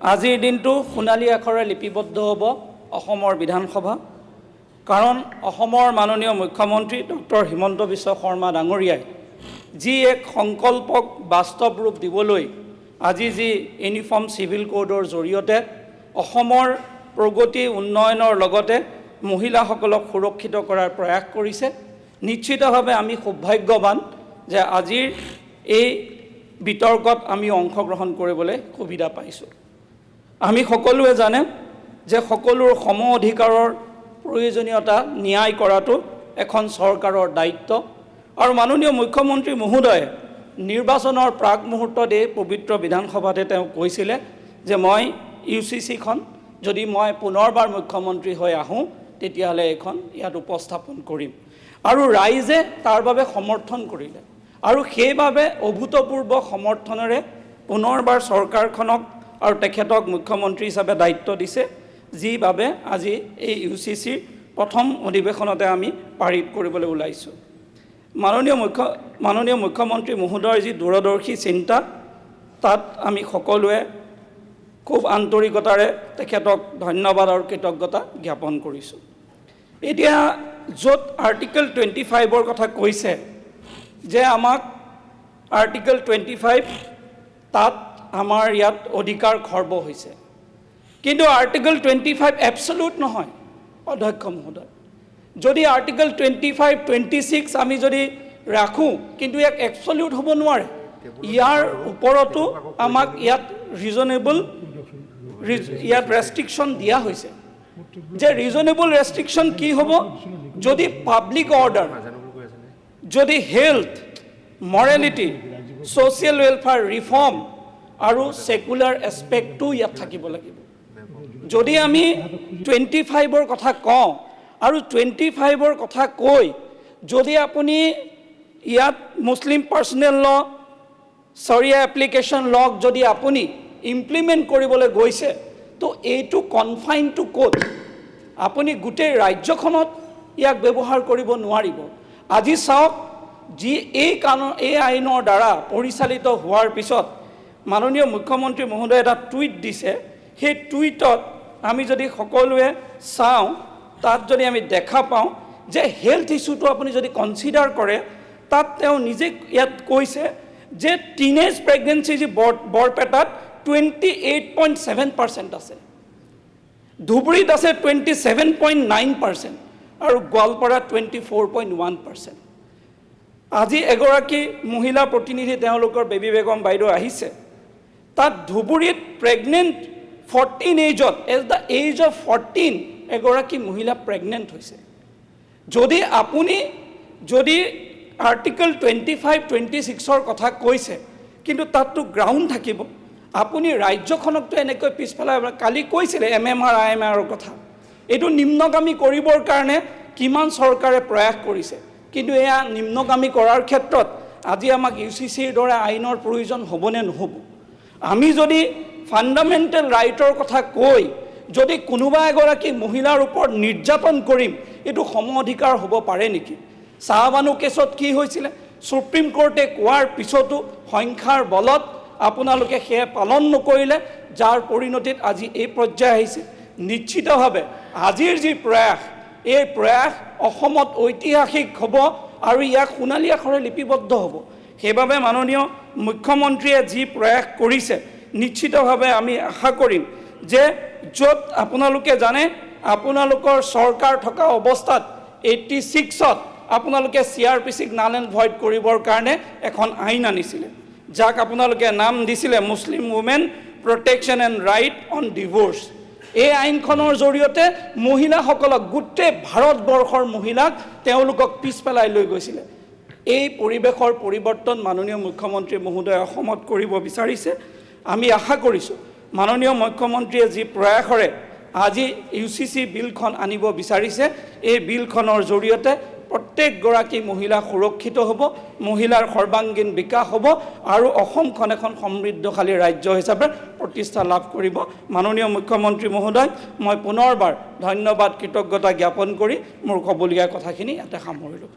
আজিৰ দিনটো সোণালী আখৰে লিপিবদ্ধ হ'ব অসমৰ বিধানসভা। কাৰণ অসমৰ মাননীয় মুখ্যমন্ত্ৰী ডক্টৰ হিমন্ত বিশ্ব শৰ্মা ডাঙৰীয়াই যি এক সংকল্পক বাস্তৱ ৰূপ দিবলৈ আজি যি ইউনিফৰ্ম চিভিল কোডৰ জৰিয়তে অসমৰ প্ৰগতি উন্নয়নৰ লগতে মহিলাসকলক সুৰক্ষিত কৰাৰ প্ৰয়াস কৰিছে, নিশ্চিতভাৱে আমি সৌভাগ্যৱান যে আজিৰ এই বিতৰ্কত আমি অংশগ্ৰহণ কৰিবলৈ সুবিধা পাইছোঁ। আমি সকলোৱে জানে যে সকলোৰ সম অধিকাৰৰ প্ৰয়োজনীয়তা ন্যায় কৰাটো এখন চৰকাৰৰ দায়িত্ব আৰু মাননীয় মুখ্যমন্ত্ৰী মহোদয়ে নিৰ্বাচনৰ প্ৰাক মুহূৰ্তত এই পবিত্ৰ বিধানসভাতে তেওঁ কৈছিলে যে মই ইউচিচিখন যদি মই পুনৰবাৰ মুখ্যমন্ত্ৰী হৈ আহোঁ তেতিয়াহ'লে এখন ইয়াত উপস্থাপন কৰিম আৰু ৰাইজে তাৰ বাবে সমৰ্থন কৰিলে আৰু সেইবাবে অভূতপূৰ্ব সমৰ্থনেৰে পুনৰবাৰ চৰকাৰখনক আৰু তেখেতক মুখ্যমন্ত্ৰী হিচাপে দায়িত্ব দিছে, যি বাবে আজি এই ইউচিচিৰ প্ৰথম অধিৱেশনতে আমি পাৰিত কৰিবলৈ ওলাইছোঁ। মাননীয় মুখ্যমন্ত্ৰী মহোদয়ৰ যি দূৰদৰ্শী চিন্তা, তাত আমি সকলোৱে খুব আন্তৰিকতাৰে তেখেতক ধন্যবাদ আৰু কৃতজ্ঞতা জ্ঞাপন কৰিছোঁ। এতিয়া য'ত আৰ্টিকল 25ৰ কথা কৈছে যে আমাক আৰ্টিকল 25 তাত আমাৰ ইয়াত অধিকাৰ খৰ্ব হৈছে, কিন্তু আৰ্টিকল 25 এবছলুট নহয় অধ্যক্ষ মহোদয়। যদি আৰ্টিকল 25, 26 আমি যদি ৰাখোঁ, কিন্তু ইয়াক এবছলুট হ'ব নোৱাৰে। ইয়াৰ ওপৰতো আমাক ইয়াত ৰিজনেবল ইয়াত ৰেষ্ট্ৰিকশ্যন দিয়া হৈছে যে ৰিজনেবল ৰেষ্ট্ৰিকশ্যন কি হ'ব, যদি পাব্লিক অৰ্ডাৰ, যদি health, morality, social welfare reform আৰু ছেকুলাৰ এছপেক্টটো ইয়াত থাকিব লাগিব। যদি আমি 25ৰ কথা কওঁ আৰু 25ৰ কথা কৈ যদি আপুনি ইয়াত মুছলিম পাৰ্চনেল ল, চৰিয়া এপ্লিকেশ্যন লক যদি আপুনি ইমপ্লিমেণ্ট কৰিবলৈ গৈছে, তো এইটো কনফাইন টু ক'ত? আপুনি গোটেই ৰাজ্যখনত ইয়াক ব্যৱহাৰ কৰিব নোৱাৰিব। আজি চাওক, যি এই আইনৰ দ্বাৰা পৰিচালিত হোৱাৰ পিছত মাননীয় মুখ্যমন্ত্ৰী মহোদয়ে এটা টুইট দিছে। সেই টুইটত আমি যদি সকলোৱে চাওঁ, তাত যদি আমি দেখা পাওঁ যে হেল্থ ইছ্যুটো আপুনি যদি কনচিডাৰ কৰে, তাত তেওঁ নিজে ইয়াত কৈছে যে টিনেজ প্ৰেগনেঞ্চি যি বৰপেটাত 28.7% আছে, ধুবুৰীত আছে 27.9% আৰু গোৱালপাৰাত 24.1%। আজি এগৰাকী মহিলা প্ৰতিনিধি তেওঁলোকৰ বেবী বেগম বাইদেউ আহিছে, তাত ধুবুৰীত প্ৰেগনেণ্ট 14 এজত, এজ দ্য এজ অফ 14 এগৰাকী মহিলা প্ৰেগনেণ্ট হৈছে। যদি আৰ্টিকল 25, 26ৰ কথা কৈছে, কিন্তু তাততো গ্ৰাউণ্ড থাকিব। আপুনি ৰাজ্যখনকতো এনেকৈ পিছফালে কালি কৈছিলে MMR IMRৰ কথা, এইটো নিম্নগামী কৰিবৰ কাৰণে কিমান চৰকাৰে প্ৰয়াস কৰিছে, কিন্তু এয়া নিম্নগামী কৰাৰ ক্ষেত্ৰত আজি আমাক ইউচিচিৰ দৰে আইনৰ প্ৰয়োজন হ'বনে নহ'ব? আমি যদি ফাণ্ডামেণ্টেল ৰাইটৰ কথা কৈ যদি কোনোবা এগৰাকী মহিলাৰ ওপৰত নিৰ্যাতন কৰিম, এইটো সম অধিকাৰ হ'ব পাৰে নেকি? চাহবানু কেছত কি হৈছিলে? সুপ্ৰিম কোৰ্টে কোৱাৰ পিছতো সংখ্যাৰ বলত আপোনালোকে সেয়া পালন নকৰিলে, যাৰ পৰিণতিত আজি এই পৰ্যায় আহিছে। নিশ্চিতভাৱে আজিৰ যি প্ৰয়াস, এই প্ৰয়াস অসমত ঐতিহাসিক হ'ব আৰু ইয়াক সোণালী আখৰে লিপিবদ্ধ হ'ব। সেইবাবে মাননীয় মুখ্যমন্ত্ৰীয়ে যি প্ৰয়াস কৰিছে, নিশ্চিতভাৱে আমি আশা কৰিম যে য'ত আপোনালোকে জানে আপোনালোকৰ চৰকাৰ থকা অৱস্থাত 86ত আপোনালোকে CRPCক নাল এণ্ড ভইড কৰিবৰ কাৰণে এখন আইন আনিছিলে, যাক আপোনালোকে নাম দিছিলে Muslim women protection and right on divorce. এই আইনখনৰ জৰিয়তে মহিলাসকলক, গোটেই ভাৰতবৰ্ষৰ মহিলাক তেওঁলোকক পিছ পেলাই লৈ গৈছিলে। এই পৰিৱেশৰ পৰিৱৰ্তন মাননীয় মুখ্যমন্ত্ৰী মহোদয়ে অসমত কৰিব বিচাৰিছে। আমি আশা কৰিছোঁ মাননীয় মুখ্যমন্ত্ৰীয়ে যি প্ৰয়াসৰে আজি ইউচিচি বিলখন আনিব বিচাৰিছে, এই বিলখনৰ জৰিয়তে প্ৰত্যেকগৰাকী মহিলা সুৰক্ষিত হ'ব, মহিলাৰ সৰ্বাংগীন বিকাশ হ'ব আৰু অসমখন এখন সমৃদ্ধশালী ৰাজ্য হিচাপে প্ৰতিষ্ঠা লাভ কৰিব। মাননীয় মুখ্যমন্ত্ৰী মহোদয়, মই পুনৰবাৰ ধন্যবাদ কৃতজ্ঞতা জ্ঞাপন কৰি মোৰ ক'বলগীয়া কথাখিনি ইয়াতে সামৰিলোঁ।